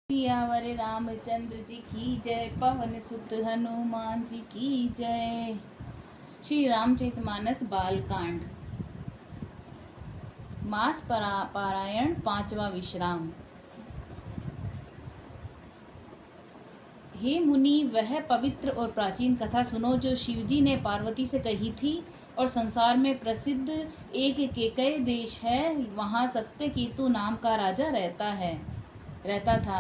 सियावर रामचंद्र जी की जय, पवन सुत हनुमान जी की जय। श्री रामचरितमानस बालकांड। मास पारायण, पांचवा विश्राम। हे मुनि, वह पवित्र और प्राचीन कथा सुनो जो शिवजी ने पार्वती से कही थी। और संसार में प्रसिद्ध एक केकय देश है, वहाँ सत्यकेतु नाम का राजा रहता था।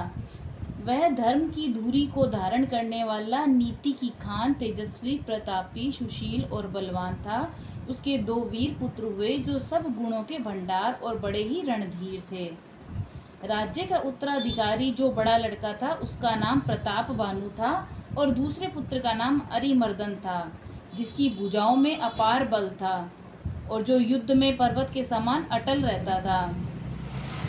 वह धर्म की धुरी को धारण करने वाला, नीति की खान, तेजस्वी, प्रतापी, सुशील और बलवान था। उसके 2 वीर पुत्र हुए जो सब गुणों के भंडार और बड़े ही रणधीर थे। राज्य का उत्तराधिकारी जो बड़ा लड़का था, उसका नाम प्रताप भानु था और दूसरे पुत्र का नाम अरिमर्दन था, जिसकी भुजाओं में अपार बल था और जो युद्ध में पर्वत के समान अटल रहता था।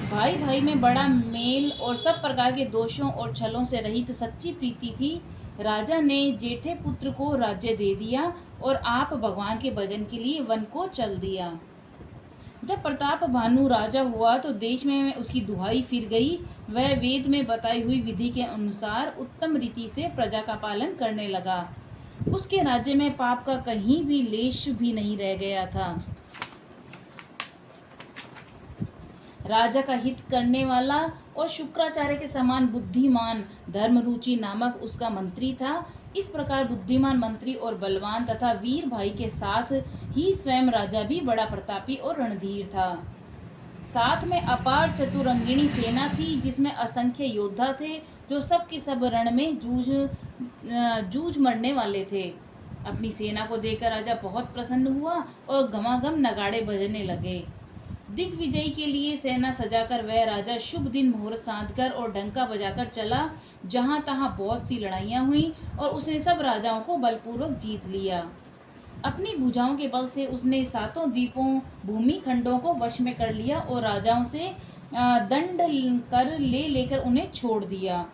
भाई भाई में बड़ा मेल और सब प्रकार के दोषों और छलों से रहित सच्ची प्रीति थी। राजा ने जेठे पुत्र को राज्य दे दिया और आप भगवान के भजन के लिए वन को चल दिया। जब प्रताप भानु राजा हुआ तो देश में उसकी दुहाई फिर गई। वह वेद में बताई हुई विधि के अनुसार उत्तम रीति से प्रजा का पालन करने लगा। उसके राज्य में पाप का कहीं भी लेश भी नहीं रह गया था। राजा का हित करने वाला और शुक्राचार्य के समान बुद्धिमान धर्मरुचि नामक उसका मंत्री था। इस प्रकार बुद्धिमान मंत्री और बलवान तथा वीर भाई के साथ ही स्वयं राजा भी बड़ा प्रतापी और रणधीर था। साथ में अपार चतुरंगिणी सेना थी, जिसमें असंख्य योद्धा थे जो सब के सब रण में जूझ मरने वाले थे। अपनी सेना को देखकर राजा बहुत प्रसन्न हुआ और घमाघम नगाड़े बजने लगे। दिग्विजय के लिए सेना सजाकर वह राजा शुभ दिन मुहूर्त साधकर और डंका बजाकर चला। जहां तहां बहुत सी लड़ाइयां हुई और उसने सब राजाओं को बलपूर्वक जीत लिया। अपनी भुजाओं के बल से उसने 7 द्वीपों भूमि खंडों को वश में कर लिया और राजाओं से दंड कर लेकर उन्हें छोड़ दिया।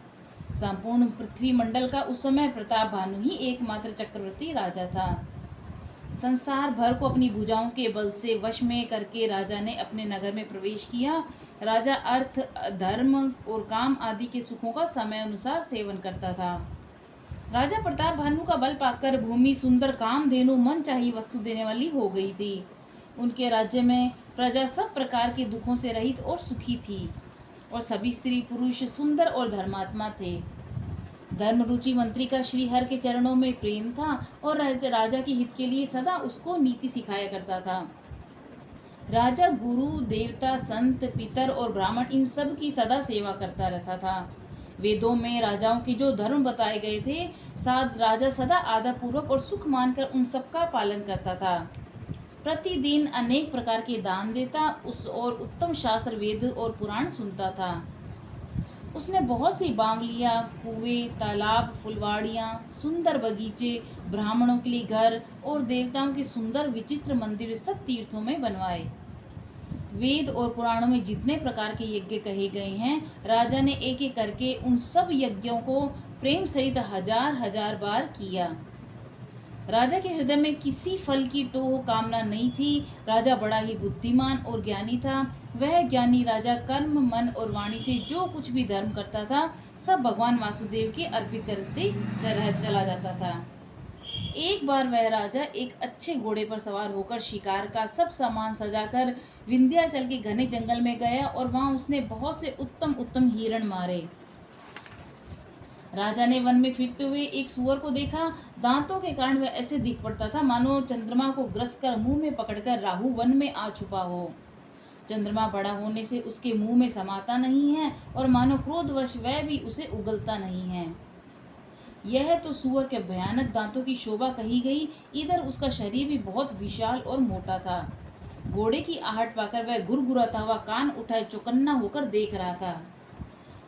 संपूर्ण पृथ्वी मंडल का उस समय प्रताप भानु ही एकमात्र चक्रवर्ती राजा था। संसार भर को अपनी भुजाओं के बल से वश में करके राजा ने अपने नगर में प्रवेश किया। राजा अर्थ, धर्म और काम आदि के सुखों का समय अनुसार सेवन करता था। राजा प्रताप भानु का बल पाकर भूमि सुंदर, कामधेनु, मन चाही वस्तु देने वाली हो गई थी। उनके राज्य में प्रजा सब प्रकार के दुखों से रहित और सुखी थी और सभी स्त्री पुरुष सुंदर और धर्मात्मा थे। धर्मरुचि मंत्री का श्रीहर के चरणों में प्रेम था और राजा के हित के लिए सदा उसको नीति सिखाया करता था। राजा गुरु, देवता, संत, पितर और ब्राह्मण इन सब की सदा सेवा करता रहता था। वेदों में राजाओं के जो धर्म बताए गए थे, राजा सदा आदर पूर्वक और सुख मानकर उन सब का पालन करता था। प्रतिदिन अनेक प्रकार के दान देता और उत्तम शास्त्र, वेद और पुराण सुनता था। उसने बहुत सी बावलियाँ, कुएं, तालाब, फुलवाड़ियाँ, सुंदर बगीचे, ब्राह्मणों के लिए घर और देवताओं के सुंदर विचित्र मंदिर सब तीर्थों में बनवाए। वेद और पुराणों में जितने प्रकार के यज्ञ कहे गए हैं, राजा ने एक एक करके उन सब यज्ञों को प्रेम सहित 1000 बार किया। राजा के हृदय में किसी फल की टोह कामना नहीं थी। राजा बड़ा ही बुद्धिमान और ज्ञानी था। वह ज्ञानी राजा कर्म, मन और वाणी से जो कुछ भी धर्म करता था, सब भगवान वासुदेव के अर्पित करते चला जाता था। एक बार वह राजा एक अच्छे घोड़े पर सवार होकर शिकार का सब सामान सजाकर विंध्याचल के घने जंगल में गया और वहां उसने बहुत से उत्तम उत्तम हिरण मारे। राजा ने वन में फिरते हुए एक सूअर को देखा। दांतों के कारण वह ऐसे दिख पड़ता था मानो चंद्रमा को ग्रस कर मुंह में पकड़कर राहु वन में आ छुपा हो। चंद्रमा बड़ा होने से उसके मुंह में समाता नहीं है और मानो क्रोधवश वह भी उसे उगलता नहीं है। यह तो सूअर के भयानक दांतों की शोभा कही गई। इधर उसका शरीर भी बहुत विशाल और मोटा था। घोड़े की आहट पाकर वह गुरगुराता हुआ कान उठाए चौकन्ना होकर देख रहा था।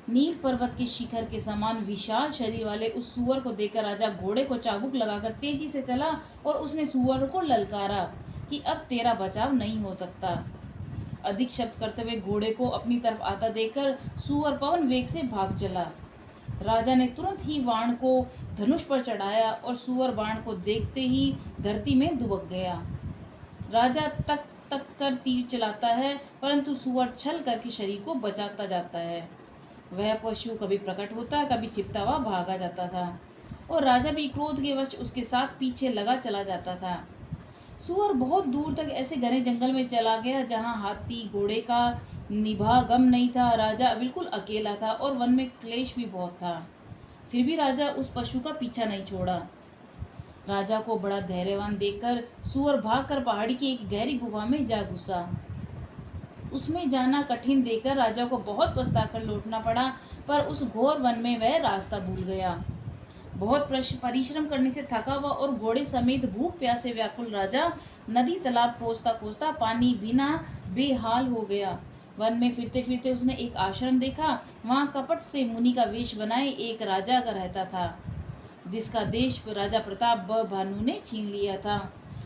नील पर्वत के शिखर के समान विशाल शरीर वाले उस सूअर को देखकर राजा घोड़े को चाबुक लगाकर तेजी से चला और उसने सूअर को ललकारा कि अब तेरा बचाव नहीं हो सकता। अधिक शब्द करते हुए घोड़े को अपनी तरफ आता देखकर सूअर पवन वेग से भाग चला। राजा ने तुरंत ही बाण को धनुष पर चढ़ाया और सूअर बाण को देखते ही धरती में दुबक गया। राजा तक तक कर तीर चलाता है, परंतु सूअर छल करके शरीर को बचाता जाता है। वह पशु कभी प्रकट होता, कभी छिपता हुआ भागा जाता था और राजा भी क्रोध के वश उसके साथ पीछे लगा चला जाता था। सूअर बहुत दूर तक ऐसे घने जंगल में चला गया जहाँ हाथी घोड़े का निभा गम नहीं था। राजा बिल्कुल अकेला था और वन में क्लेश भी बहुत था। फिर भी राजा उस पशु का पीछा नहीं छोड़ा। राजा को बड़ा धैर्यवान देखकर सूअर भागकर पहाड़ी की एक गहरी गुफा में जा घुसा। उसमें जाना कठिन देखकर राजा को बहुत पछताकर लौटना पड़ा, पर उस घोर वन में वह रास्ता भूल गया। बहुत परिश्रम करने से थका हुआ और घोड़े समेत भूख प्यास से व्याकुल राजा नदी तालाब खोजता खोजता पानी बिना बेहाल हो गया। वन में फिरते फिरते उसने एक आश्रम देखा। वहाँ कपट से मुनि का वेश बनाए एक राजा का रहता था, जिसका देश राजा प्रताप भानु ने छीन लिया था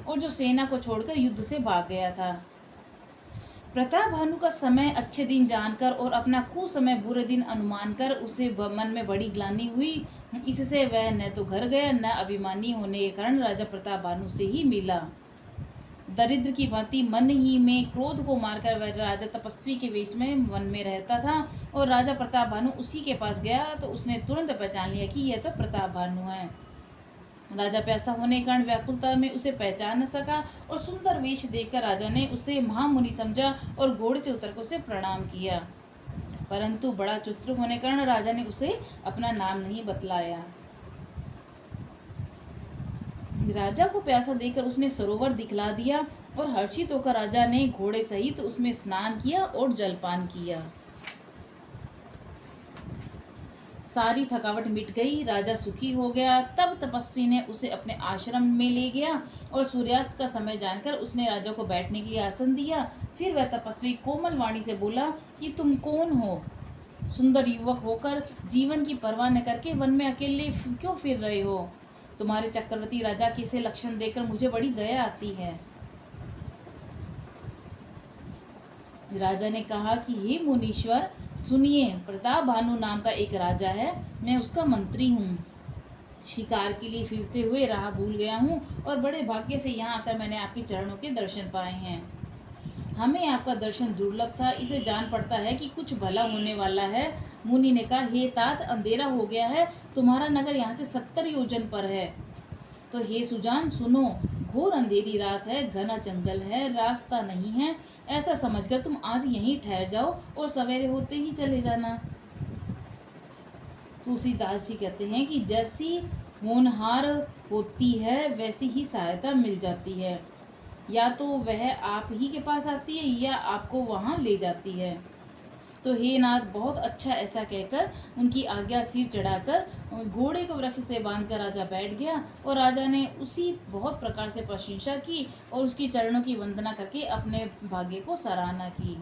और जो सेना को छोड़कर युद्ध से भाग गया था। प्रताप भानु का समय अच्छे दिन जानकर और अपना कुसमय बुरे दिन अनुमान कर उसे मन में बड़ी ग्लानि हुई। इससे वह न तो घर गया, न अभिमानी होने के कारण राजा प्रताप भानु से ही मिला। दरिद्र की भांति मन ही में क्रोध को मारकर वह राजा तपस्वी के वेश में वन में रहता था और राजा प्रताप भानु उसी के पास गया तो उसने तुरंत पहचान लिया कि यह तो प्रताप भानु है। राजा प्यासा होने के कारण व्याकुलता में उसे पहचान न सका और सुंदर वेश देखकर राजा ने उसे महामुनि समझा और घोड़े से उतरकर उसे प्रणाम किया, परंतु बड़ा चतुर होने के कारण राजा ने उसे अपना नाम नहीं बतलाया। राजा को प्यासा देखकर उसने सरोवर दिखला दिया और हर्षित होकर राजा ने घोड़े सहित उसमें स्नान किया और जलपान किया। सारी थकावट मिट गई, राजा सुखी हो गया। तब तपस्वी ने उसे अपने आश्रम में ले गया और सूर्यास्त का समय जानकर उसने राजा को बैठने के लिए आसन दिया। फिर वह तपस्वी कोमल वाणी से बोला कि तुम कौन हो? सुंदर युवक होकर जीवन की परवाह न करके वन में अकेले क्यों फिर रहे हो? तुम्हारे चक्रवर्ती राजा के से लक्षण देखकर मुझे बड़ी दया आती है। राजा ने कहा कि हे मुनीश्वर, सुनिए, प्रताप भानु नाम का एक राजा है, मैं उसका मंत्री हूँ। शिकार के लिए फिरते हुए राह भूल गया हूँ और बड़े भाग्य से यहाँ आकर मैंने आपके चरणों के दर्शन पाए हैं। हमें आपका दर्शन दुर्लभ था, इसे जान पड़ता है कि कुछ भला होने वाला है। मुनि ने कहा, हे तात, अंधेरा हो गया है, तुम्हारा नगर यहाँ से 70 योजन पर है। तो हे सुजान, सुनो, घोर अंधेरी रात है, घना जंगल है, रास्ता नहीं है। ऐसा समझकर तुम आज यहीं ठहर जाओ और सवेरे होते ही चले जाना। तुलसीदास जी कहते हैं कि जैसी होनहार होती है वैसी ही सहायता मिल जाती है, या तो वह आप ही के पास आती है या आपको वहाँ ले जाती है। तो हे नाथ, बहुत अच्छा। ऐसा कहकर उनकी आज्ञा सिर चढ़ाकर घोड़े को वृक्ष से बांधकर राजा बैठ गया और राजा ने उसी बहुत प्रकार से प्रशंसा की और उसकी चरणों की वंदना करके अपने भाग्य को सराहना की।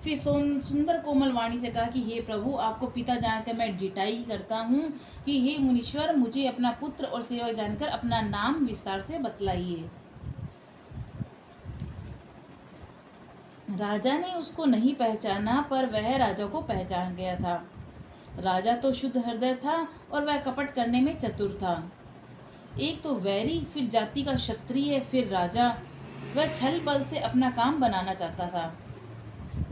फिर सुंदर कोमल वाणी से कहा कि हे प्रभु, आपको पिता जानकर मैं ढिठाई करता हूँ कि हे मुनीश्वर, मुझे अपना पुत्र और सेवक जानकर अपना नाम विस्तार से बतलाइए। राजा ने उसको नहीं पहचाना, पर वह राजा को पहचान गया था। राजा तो शुद्ध हृदय था और वह कपट करने में चतुर था। एक तो वैरी, फिर जाति का क्षत्रिय, फिर राजा। वह छल बल से अपना काम बनाना चाहता था।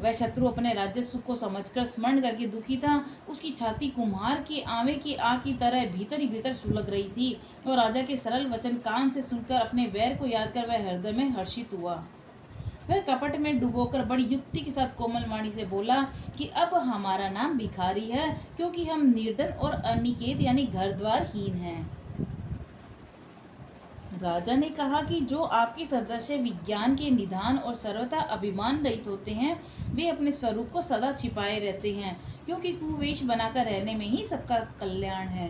वह शत्रु अपने राज्य सुख को समझकर स्मरण करके दुखी था। उसकी छाती कुम्हार के आंवे की आग की तरह भीतर ही भीतर सुलग रही थी और राजा के सरल वचन कान से सुनकर अपने वैर को याद कर वह हृदय में हर्षित हुआ। वह कपट में डुबोकर बड़ी युक्ति के साथ कोमल वाणी से बोला कि अब हमारा नाम भिखारी है, क्योंकि हम निर्धन और अनिकेत यानी घर द्वार हीन हैं। राजा ने कहा कि जो आपके सदस्य विज्ञान के निधान और सर्वथा अभिमान रहित होते हैं, वे अपने स्वरूप को सदा छिपाए रहते हैं, क्योंकि कुवेश बनाकर रहने में ही सबका कल्याण है।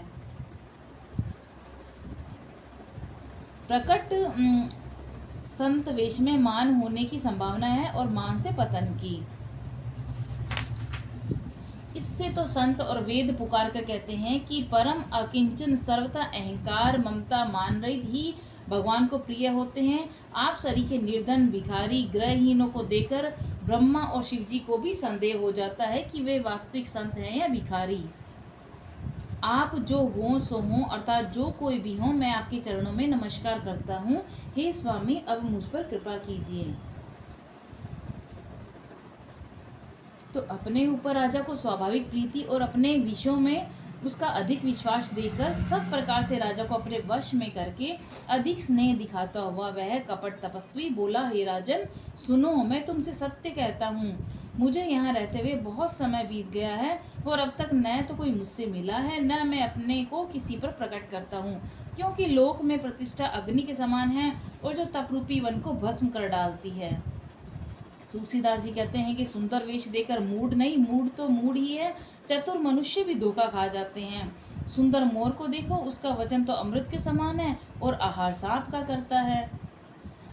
प्रकट संत वेश में मान होने की संभावना है और मान से पतन की। इससे तो संत और वेद पुकार कर कहते हैं कि परम अकिंचन सर्वथा अहंकार ममता मान रहित ही भगवान को प्रिय होते हैं। आप सरीखे निर्धन भिखारी ग्रहहीनों को देखकर ब्रह्मा और शिव जी को भी संदेह हो जाता है कि वे वास्तविक संत हैं या भिखारी। आप जो हो सो हो, अर्थात जो कोई भी हो, मैं आपके चरणों में नमस्कार करता हूँ। हे स्वामी, अब मुझ पर कृपा कीजिए। तो अपने ऊपर राजा को स्वाभाविक प्रीति और अपने विषयों में उसका अधिक विश्वास देकर सब प्रकार से राजा को अपने वश में करके अधिक स्नेह दिखाता हुआ वह कपट तपस्वी बोला, हे राजन सुनो, मैं तुमसे सत्य कहता हूँ, मुझे यहाँ रहते हुए बहुत समय बीत गया है और अब तक न तो कोई मुझसे मिला है न मैं अपने को किसी पर प्रकट करता हूँ, क्योंकि लोक में प्रतिष्ठा अग्नि के समान है और जो तपरूपी वन को भस्म कर डालती है। तुलसीदास जी कहते हैं कि सुंदर वेश देकर मूड नहीं, मूड तो मूड ही है, चतुर मनुष्य भी धोखा खा जाते हैं। सुंदर मोर को देखो, उसका वचन तो अमृत के समान है और आहार सांप का करता है।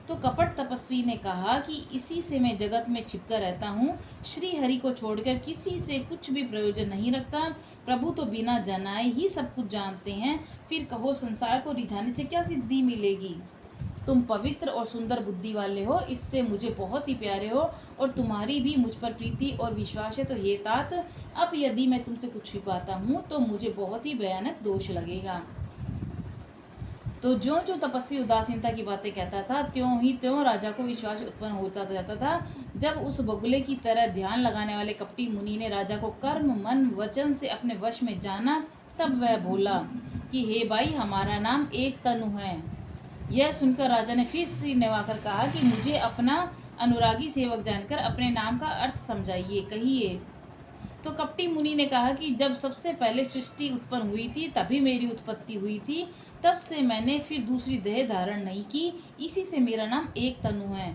तो कपट तपस्वी ने कहा कि इसी से मैं जगत में छिपकर रहता हूँ, श्री हरि को छोड़कर किसी से कुछ भी प्रयोजन नहीं रखता। प्रभु तो बिना जनाए ही सब कुछ जानते हैं, फिर कहो संसार को रिझाने से क्या सिद्धि मिलेगी। तुम पवित्र और सुंदर बुद्धि वाले हो, इससे मुझे बहुत ही प्यारे हो और तुम्हारी भी मुझ पर प्रीति और विश्वास है। तो हे तात, अब यदि मैं तुमसे कुछ छिपाता हूँ तो मुझे बहुत ही भयानक दोष लगेगा। तो जो जो तपस्वी उदासीनता की बातें कहता था, त्यों ही त्यों राजा को विश्वास उत्पन्न होता जाता था। जब उस बगुले की तरह ध्यान लगाने वाले कपटी मुनि ने राजा को कर्म मन वचन से अपने वश में जाना, तब वह बोला कि हे भाई, हमारा नाम एक तनु है। यह सुनकर राजा ने फिर सिर निभाकर कहा कि मुझे अपना अनुरागी सेवक जानकर अपने नाम का अर्थ समझाइए, कहिए। तो कपटी मुनि ने कहा कि जब सबसे पहले सृष्टि उत्पन्न हुई थी तभी मेरी उत्पत्ति हुई थी, तब से मैंने फिर दूसरी देह धारण नहीं की, इसी से मेरा नाम एक तनु है।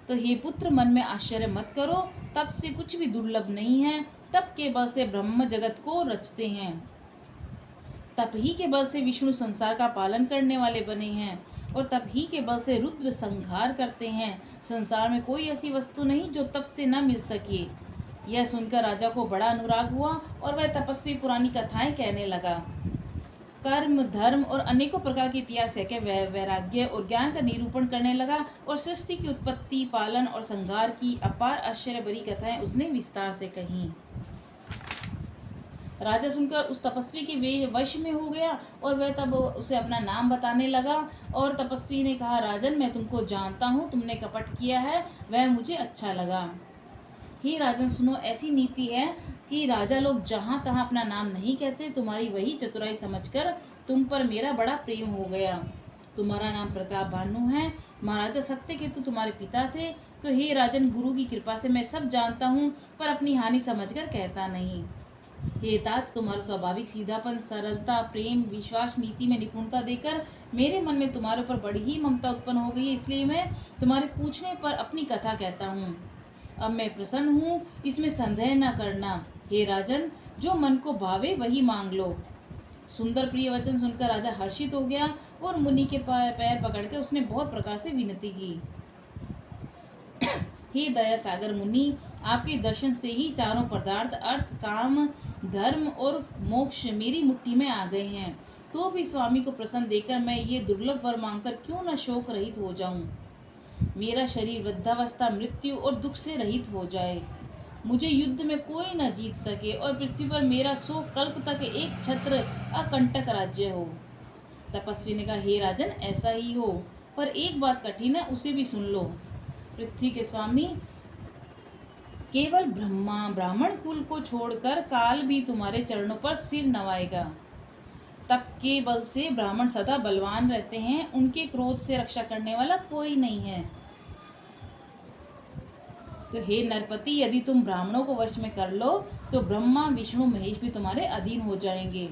तो हे पुत्र, मन में आश्चर्य मत करो, तब से कुछ भी दुर्लभ नहीं है, तब के बल से ब्रह्म जगत को रचते हैं, तब ही के बल से विष्णु संसार का पालन करने वाले बने हैं और तब ही के बल से रुद्र संहार करते हैं। संसार में कोई ऐसी वस्तु नहीं जो तप से न मिल सके। यह सुनकर राजा को बड़ा अनुराग हुआ और वह तपस्वी पुरानी कथाएं कहने लगा। कर्म धर्म और अनेकों प्रकार के इतिहास है कि वह वैराग्य और ज्ञान का निरूपण करने लगा और सृष्टि की उत्पत्ति पालन और संहार की अपार आश्चर्य भरी कथाएं उसने विस्तार से कही। राजा सुनकर उस तपस्वी के वश में हो गया और वह तब उसे अपना नाम बताने लगा। और तपस्वी ने कहा, राजन, मैं तुमको जानता हूँ, तुमने कपट किया है, वह मुझे अच्छा लगा। हे राजन सुनो, ऐसी नीति है कि राजा लोग जहाँ तहाँ अपना नाम नहीं कहते। तुम्हारी वही चतुराई समझकर तुम पर मेरा बड़ा प्रेम हो गया। तुम्हारा नाम प्रताप भानु है, महाराजा सत्यकेतु तुम्हारे पिता थे। तो हे राजन, गुरु की कृपा से मैं सब जानता हूँ, पर अपनी हानि समझकर कहता नहीं। हे तात, तुम्हारा स्वाभाविक सीधापन, सरलता, प्रेम, विश्वास, नीति में निपुणता देकर मेरे मन में तुम्हारे ऊपर बड़ी ही ममता उत्पन्न हो गई है, इसलिए मैं तुम्हारे पूछने पर अपनी कथा कहता हूँ। अब मैं प्रसन्न हूँ, इसमें संदेह न करना। हे राजन, जो मन को भावे वही मांग लो। सुंदर प्रिय वचन सुनकर राजा हर्षित हो गया और मुनि के पैर पकड़कर उसने बहुत प्रकार से विनती की। हे दया सागर मुनि, आपके दर्शन से ही चारों पदार्थ अर्थ काम धर्म और मोक्ष मेरी मुट्ठी में आ गए हैं। तो भी स्वामी को प्रसन्न देकर मैं ये दुर्लभ वर मांगकर क्यों न शोक रहित हो जाऊं। मेरा शरीर वृद्धावस्था, मृत्यु और दुख से रहित हो जाए, मुझे युद्ध में कोई न जीत सके और पृथ्वी पर मेरा 100 कल्प तक एक छत्र अकंटक राज्य हो। तपस्वी ने कहा, हे राजन, ऐसा ही हो, पर एक बात कठिन है, उसे भी सुन लो। पृथ्वी के स्वामी, केवल ब्राह्मण कुल को छोड़कर काल भी तुम्हारे चरणों पर सिर नवाएगा। तप के बल से ब्राह्मण सदा बलवान रहते हैं, उनके क्रोध से रक्षा करने वाला कोई नहीं है। तो हे नरपति, यदि तुम ब्राह्मणों को वश में कर लो तो ब्रह्मा विष्णु महेश भी तुम्हारे अधीन हो जाएंगे।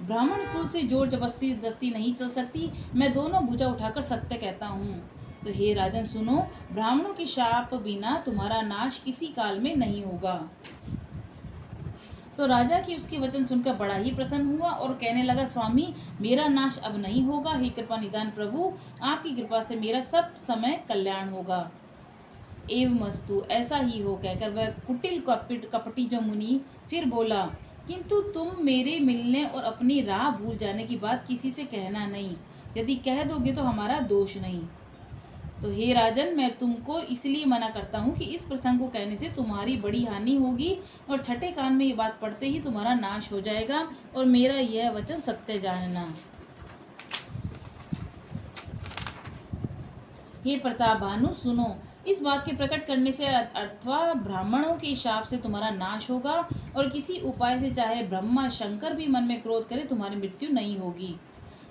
ब्राह्मण कुल से जोर जबरदस्ती नहीं चल सकती, मैं दोनों भुजा उठाकर सत्य कहता हूँ। तो हे राजन सुनो, ब्राह्मणों के शाप बिना तुम्हारा नाश किसी काल में नहीं होगा। तो राजा की उसके वचन सुनकर बड़ा ही प्रसन्न हुआ और कहने लगा, स्वामी, मेरा नाश अब नहीं होगा। हे कृपा निदान प्रभु, आपकी कृपा से मेरा सब समय कल्याण होगा। एवमस्तु, ऐसा ही हो, कहकर वह कुटिल कपटी जो मुनि फिर बोला, किंतु तुम मेरे मिलने और अपनी राह भूल जाने की बात किसी से कहना नहीं। यदि कह दोगे तो हमारा दोष नहीं। तो हे राजन, मैं तुमको इसलिए मना करता हूँ कि इस प्रसंग को कहने से तुम्हारी बड़ी हानि होगी और छठे कान में ये बात पढ़ते ही तुम्हारा नाश हो जाएगा, और मेरा यह वचन सत्य जानना। हे प्रताप भानु सुनो, इस बात के प्रकट करने से अथवा ब्राह्मणों के शाप से तुम्हारा नाश होगा, और किसी उपाय से चाहे ब्रह्मा शंकर भी मन में क्रोध करे तुम्हारी मृत्यु नहीं होगी।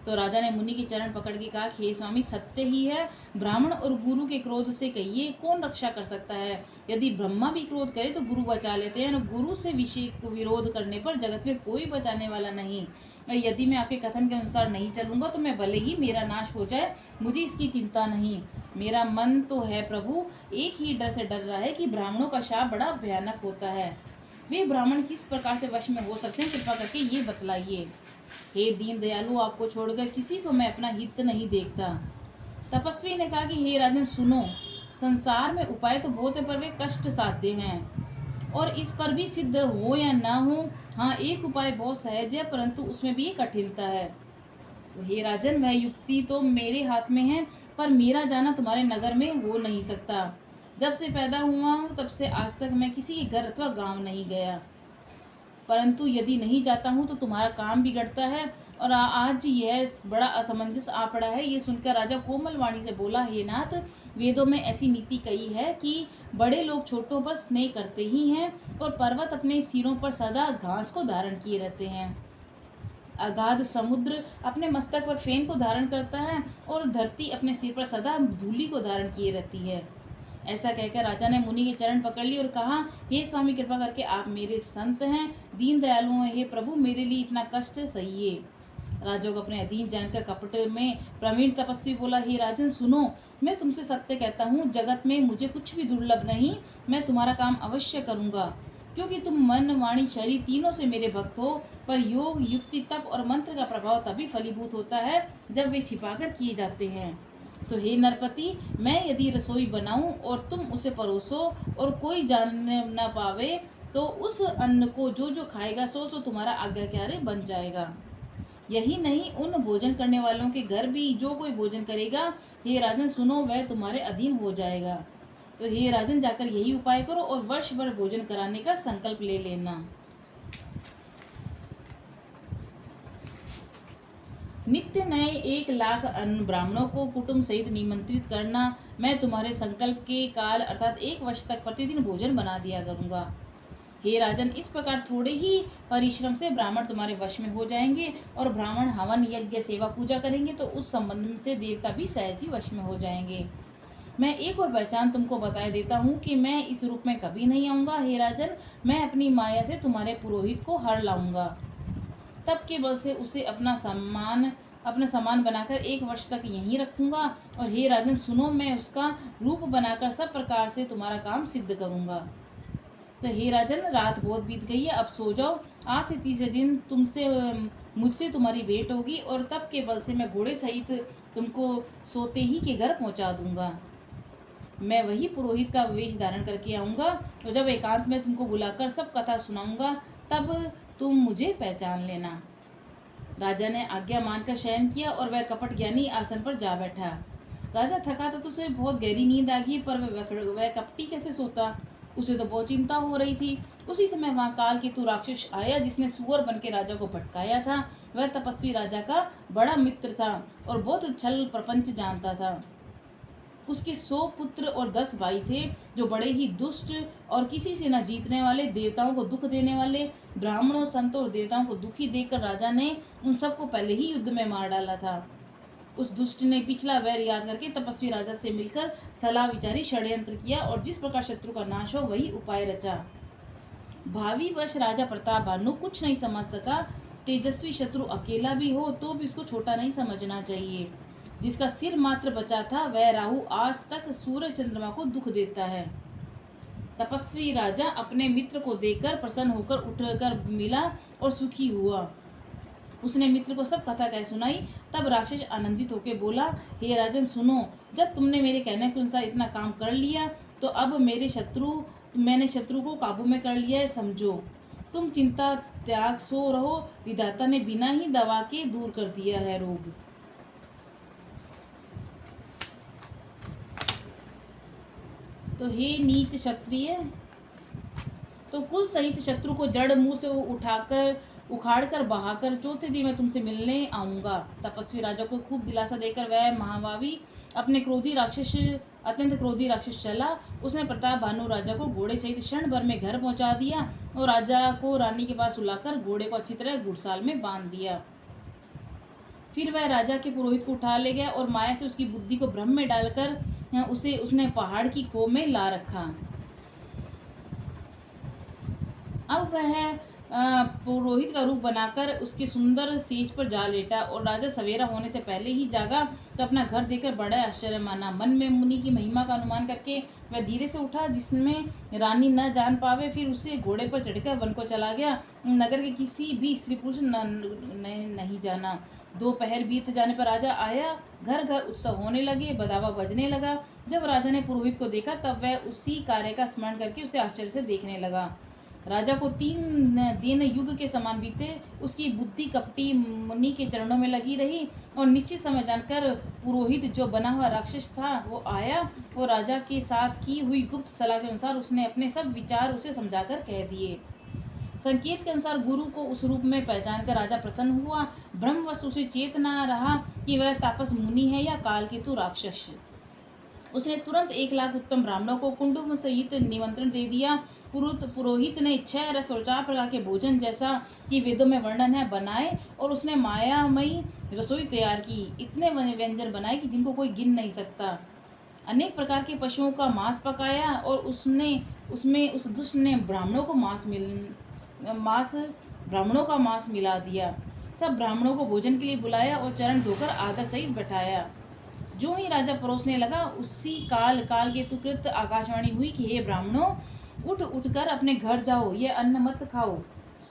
तो राजा ने मुनि के चरण पकड़ के कहा, हे स्वामी, सत्य ही है। ब्राह्मण और गुरु के क्रोध से कहिए कौन रक्षा कर सकता है। यदि ब्रह्मा भी क्रोध करे तो गुरु बचा लेते हैं, और गुरु से विरोध करने पर जगत में कोई बचाने वाला नहीं। यदि मैं आपके कथन के अनुसार नहीं चलूंगा तो मैं भले ही मेरा नाश हो जाए, मुझे इसकी चिंता नहीं। मेरा मन तो है प्रभु एक ही डर से डर रहा है कि ब्राह्मणों का शाप बड़ा भयानक होता है। वे ब्राह्मण किस प्रकार से वश में हो सकते हैं, कृपा करके ये बतलाइए। हे दीन दयालु, आपको छोड़कर किसी को मैं अपना हित नहीं देखता। तपस्वी ने कहा कि हे राजन सुनो, संसार में उपाय तो बहुत है पर वे कष्ट साध्य हैं, और इस पर भी सिद्ध हो या ना हो, हाँ एक उपाय बहुत सहज है परंतु उसमें भी कठिनता है। तो हे राजन, वह युक्ति तो मेरे हाथ में है, पर मेरा जाना तुम्हारे नगर में हो नहीं सकता। जब से पैदा हुआ हूँ तब से आज तक मैं किसी के घर अथवा गांव नहीं गया, परंतु यदि नहीं जाता हूँ तो तुम्हारा काम बिगड़ता है, और आज यह बड़ा असमंजस आ पड़ा है। ये सुनकर राजा कोमल वाणी से बोला, हे नाथ, वेदों में ऐसी नीति कही है कि बड़े लोग छोटों पर स्नेह करते ही हैं, और पर्वत अपने सिरों पर सदा घास को धारण किए रहते हैं। अगाध समुद्र अपने मस्तक पर फेन को धारण करता है, और धरती अपने सिर पर सदा धूलि को धारण किए रहती है। ऐसा कहकर राजा ने मुनि के चरण पकड़ लिए और कहा, हे स्वामी, कृपा करके आप मेरे संत हैं, दीन दयालु हैं, हे प्रभु मेरे लिए इतना कष्ट सहिए। राजा को अपने अधीन जानकर कपट में प्रवीण तपस्वी बोला, हे राजन सुनो, मैं तुमसे सत्य कहता हूँ, जगत में मुझे कुछ भी दुर्लभ नहीं। मैं तुम्हारा काम अवश्य करूँगा, क्योंकि तुम मन वाणी शरीर तीनों से मेरे भक्त हो। पर योग, युक्ति, तप और मंत्र का प्रभाव तभी फलीभूत होता है जब वे छिपाकर किए जाते हैं। तो हे नरपति, मैं यदि रसोई बनाऊं और तुम उसे परोसो और कोई जान न पावे, तो उस अन्न को जो जो खाएगा सो सो तुम्हारा आज्ञाकारी बन जाएगा। यही नहीं, उन भोजन करने वालों के घर भी जो कोई भोजन करेगा, हे राजन सुनो, वह तुम्हारे अधीन हो जाएगा। तो हे राजन, जाकर यही उपाय करो और वर्ष भर भोजन कराने का संकल्प ले लेना। नित्य नए 1,00,000 अन्न ब्राह्मणों को कुटुंब सहित निमंत्रित करना। मैं तुम्हारे संकल्प के काल अर्थात 1 वर्ष तक प्रतिदिन भोजन बना दिया करूंगा। हे राजन, इस प्रकार थोड़े ही परिश्रम से ब्राह्मण तुम्हारे वश में हो जाएंगे, और ब्राह्मण हवन यज्ञ सेवा पूजा करेंगे तो उस संबंध से देवता भी सहज ही वश में हो जाएंगे। मैं एक और पहचान तुमको बताए देता हूँ कि मैं इस रूप में कभी नहीं आऊँगा। हे राजन, मैं अपनी माया से तुम्हारे पुरोहित को हर लाऊंगा, तब के बल से उसे अपना समान बनाकर 1 वर्ष तक यहीं रखूंगा। और हे राजन सुनो, मैं उसका रूप बनाकर सब प्रकार से तुम्हारा काम सिद्ध करूंगा। तो हे राजन, रात बहुत बीत गई है, अब सो जाओ। आज से तीसरे दिन मुझसे तुम्हारी भेंट होगी, और तब के बल से मैं घोड़े सहित तुमको सोते ही के घर पहुंचा दूंगा। मैं वही पुरोहित का वेश धारण करके आऊँगा, और जब एकांत में तुमको बुलाकर सब कथा सुनाऊंगा तब तुम मुझे पहचान लेना। राजा ने आज्ञा मानकर शयन किया, और वह कपट ज्ञानी आसन पर जा बैठा। राजा थका था तो उसे बहुत गहरी नींद आ गई, पर वह कपटी कैसे सोता, उसे तो बहुत चिंता हो रही थी। उसी समय वहाँ काल केतु राक्षस आया, जिसने सुअर बन के राजा को भटकाया था। वह तपस्वी राजा का बड़ा मित्र था और बहुत छल प्रपंच जानता था। उसके 100 पुत्र और 10 भाई थे, जो बड़े ही दुष्ट और किसी से न जीतने वाले, देवताओं को दुख देने वाले। ब्राह्मणों, संतों और देवताओं को दुखी देखकर राजा ने उन सबको पहले ही युद्ध में मार डाला था। उस दुष्ट ने पिछला वैर याद करके तपस्वी राजा से मिलकर सलाह विचारी षड्यंत्र किया, और जिस प्रकार शत्रु का नाश हो वही उपाय रचा। भावी वर्ष राजा प्रताप भानु कुछ नहीं समझ सका। तेजस्वी शत्रु अकेला भी हो तो भी उसको छोटा नहीं समझना चाहिए। जिसका सिर मात्र बचा था, वह राहु आज तक सूर्य चंद्रमा को दुख देता है। तपस्वी राजा अपने मित्र को देखकर प्रसन्न होकर उठकर मिला और सुखी हुआ। उसने मित्र को सब कथा कह सुनाई। तब राक्षस आनंदित होकर बोला, हे राजन सुनो, जब तुमने मेरे कहने के अनुसार इतना काम कर लिया तो अब मैंने शत्रु को काबू में कर लिया है, समझो। तुम चिंता त्याग सो रहो, विधाता ने बिना ही दवा के दूर कर दिया है रोग। तो हे नीच क्षत्रिय, तो कुल सहित शत्रु को जड़ मूल से उखाड़कर बहाकर चौथे दिन मैं तुमसे मिलने आऊंगा। तपस्वी राजा को खूब दिलासा देकर वह महाभावी अपने क्रोधी राक्षस अत्यंत क्रोधी राक्षस चला। उसने प्रताप भानु राजा को घोड़े सहित क्षण भर में घर पहुंचा दिया और राजा को रानी के पास सुलाकर घोड़े को अच्छी तरह घुड़साल में बांध दिया। फिर वह राजा के पुरोहित को उठा ले गया और माया से उसकी बुद्धि को भ्रम में डालकर उसने पहाड़ की खो में ला रखा। अब वह पुरोहित का रूप बनाकर उसके सुंदर सेज पर जा लेटा और राजा सवेरा होने से पहले ही जागा तो अपना घर देखकर बड़ा आश्चर्य माना। मन में मुनि की महिमा का अनुमान करके वह धीरे से उठा जिसमें रानी न जान पावे। फिर उसे घोड़े पर चढ़कर वन को चला गया। नगर के किसी भी स्त्री पुरुष नहीं जाना। दोपहर बीत जाने पर राजा आया। घर घर उत्सव होने लगे, बधावा बजने लगा। जब राजा ने पुरोहित को देखा तब वह उसी कार्य का स्मरण करके उसे आश्चर्य से देखने लगा। राजा को 3 दिन युग के समान बीते। उसकी बुद्धि कपटी मुनि के चरणों में लगी रही और निश्चित समय जानकर पुरोहित जो बना हुआ राक्षस था वो आया और राजा के साथ की हुई गुप्त सलाह के अनुसार उसने अपने सब विचार उसे समझाकर कह दिए। संकेत के अनुसार गुरु को उस रूप में पहचान कर राजा प्रसन्न हुआ। ब्रह्मवश उसे चेत न रहा कि वह तापस मुनि है या कालकेतु राक्षस। उसने तुरंत 1 लाख उत्तम ब्राह्मणों को कुंडुम सहित निमंत्रण दे दिया। पुरोहित ने 6 रस और 4 प्रकार के भोजन जैसा कि वेदों में वर्णन है बनाए और उसने मायामयी रसोई तैयार की। इतने व्यंजन बनाए कि जिनको कोई गिन नहीं सकता। अनेक प्रकार के पशुओं का मांस पकाया और उसमें उस दुष्ट ने ब्राह्मणों का मांस मिला दिया। सब ब्राह्मणों को भोजन के लिए बुलाया और चरण धोकर आदर सहित बैठाया। जो ही राजा परोसने लगा उसी काल केतु कृत आकाशवाणी हुई कि हे ब्राह्मणों, उठकर अपने घर जाओ। ये अन्न मत खाओ,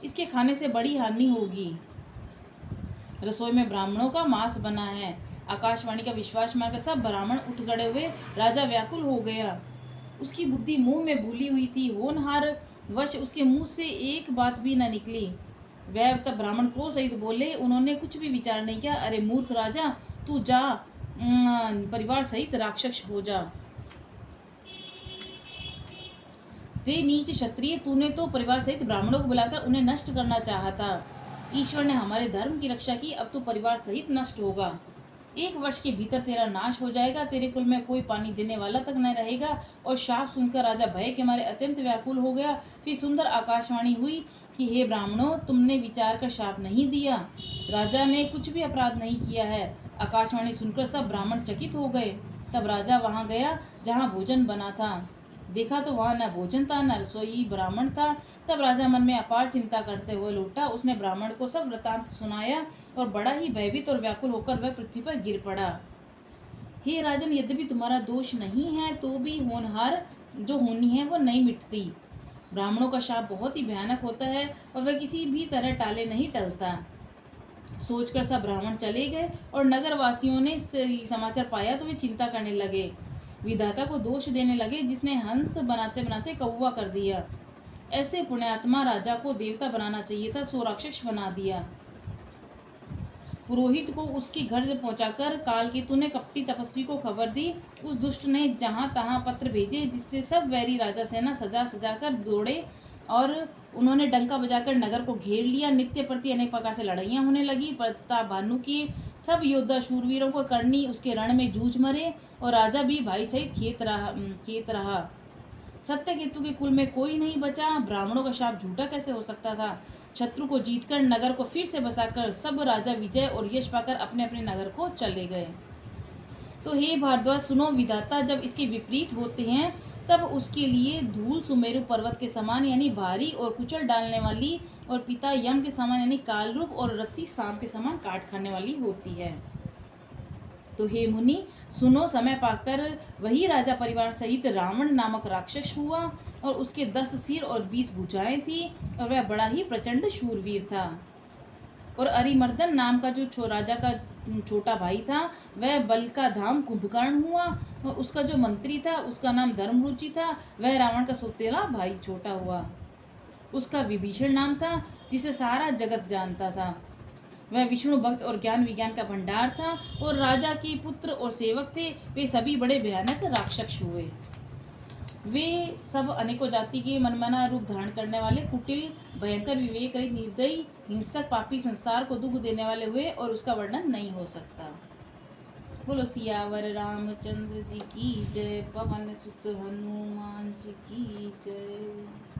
इसके खाने से बड़ी हानि होगी। रसोई में ब्राह्मणों का मांस बना है। आकाशवाणी का विश्वास मानकर सब ब्राह्मण उठ खड़े हुए। राजा व्याकुल हो गया। उसकी बुद्धि मुंह में भूली हुई थी। होनहार वश उसके मुंह से एक बात भी न निकली। वह तब ब्राह्मण क्रोध सहित बोले। उन्होंने कुछ भी विचार नहीं किया। अरे मूर्ख राजा, तू जा, परिवार सहित राक्षस हो जा। रे नीच क्षत्रिय, तूने तो परिवार सहित ब्राह्मणों को बुलाकर उन्हें नष्ट करना चाहा था। ईश्वर ने हमारे धर्म की रक्षा की, अब तू परिवार सहित नष्ट होगा। 1 वर्ष के भीतर तेरा नाश हो जाएगा। तेरे कुल में कोई पानी देने वाला तक न रहेगा। और शाप सुनकर राजा भय के मारे अत्यंत व्याकुल हो गया। फिर सुंदर आकाशवाणी हुई कि हे ब्राह्मणों, तुमने विचार कर शाप नहीं दिया। राजा ने कुछ भी अपराध नहीं किया है। आकाशवाणी सुनकर सब ब्राह्मण चकित हो गए। तब राजा वहां गया जहां भोजन बना था। देखा तो वहां न भोजन था न रसोई ब्राह्मण था। तब राजा मन में अपार चिंता करते हुए लौटा। उसने ब्राह्मण को सब वृतांत सुनाया और बड़ा ही भयभीत और व्याकुल होकर वह पृथ्वी पर गिर पड़ा। हे राजन, यद्यपि तुम्हारा दोष नहीं है तो भी होनहार जो होनी है वो नहीं मिटती। ब्राह्मणों का शाप बहुत ही भयानक होता है और वह किसी भी तरह टाले नहीं टलता। सोचकर सब ब्राह्मण चले गए और नगर वासियों ने समाचार पाया तो वे चिंता करने लगे। विधाता को दोष देने लगे जिसने हंस बनाते बनाते कौवा कर दिया। ऐसे पुण्यात्मा राजा को देवता बनाना चाहिए था, सो राक्षस बना दिया। पुरोहित को उसके घर पहुंचाकर कालकेतु ने कपटी तपस्वी को खबर दी। उस दुष्ट ने जहां तहां पत्र भेजे जिससे सब वैरी राजा सेना सजा कर दौड़े और उन्होंने डंका बजाकर नगर को घेर लिया। नित्य प्रति अनेक प्रकार से लड़ाइयाँ होने लगी। प्रताप भानु के सब योद्धा शूरवीरों को करनी उसके रण में जूझ मरे और राजा भी भाई सहित खेत रहा। सत्यकेतु के कुल में कोई नहीं बचा। ब्राह्मणों का शाप झूठा कैसे हो सकता था। शत्रु को जीतकर नगर को फिर से बसाकर सब राजा विजय और यश पाकर अपने अपने नगर को चले गए। तो हे भारद्वाज, सुनो, विधाता जब इसके विपरीत होते हैं तब उसके लिए धूल सुमेरु पर्वत के समान यानी भारी और कुचल डालने वाली और पिता यम के समान यानी काल रूप और रस्सी सांप के समान काट खाने वाली होती है। तो हे मुनि सुनो, समय पाकर वही राजा परिवार सहित रावण नामक राक्षस हुआ और उसके 10 सिर और 20 भुजाएं थी और वह बड़ा ही प्रचंड शूरवीर था। और अरिमर्दन नाम का जो राजा का छोटा भाई था वह बल का धाम कुंभकर्ण हुआ और उसका जो मंत्री था उसका नाम धर्मरुचि था। वह रावण का सौतेला भाई छोटा हुआ। उसका विभीषण नाम था जिसे सारा जगत जानता था। वह विष्णु भक्त और ज्ञान विज्ञान का भंडार था और राजा के पुत्र और सेवक थे। वे सभी बड़े भयानक राक्षस हुए। वे सब अनेकों जाति के मनमाना रूप धारण करने वाले, कुटिल, भयंकर, विवेक रहित, निर्दयी, हिंसक, पापी, संसार को दुख देने वाले हुए और उसका वर्णन नहीं हो सकता। बोलो सियावर रामचंद्र जी की जय, पवन सुत हनुमान जी की जय।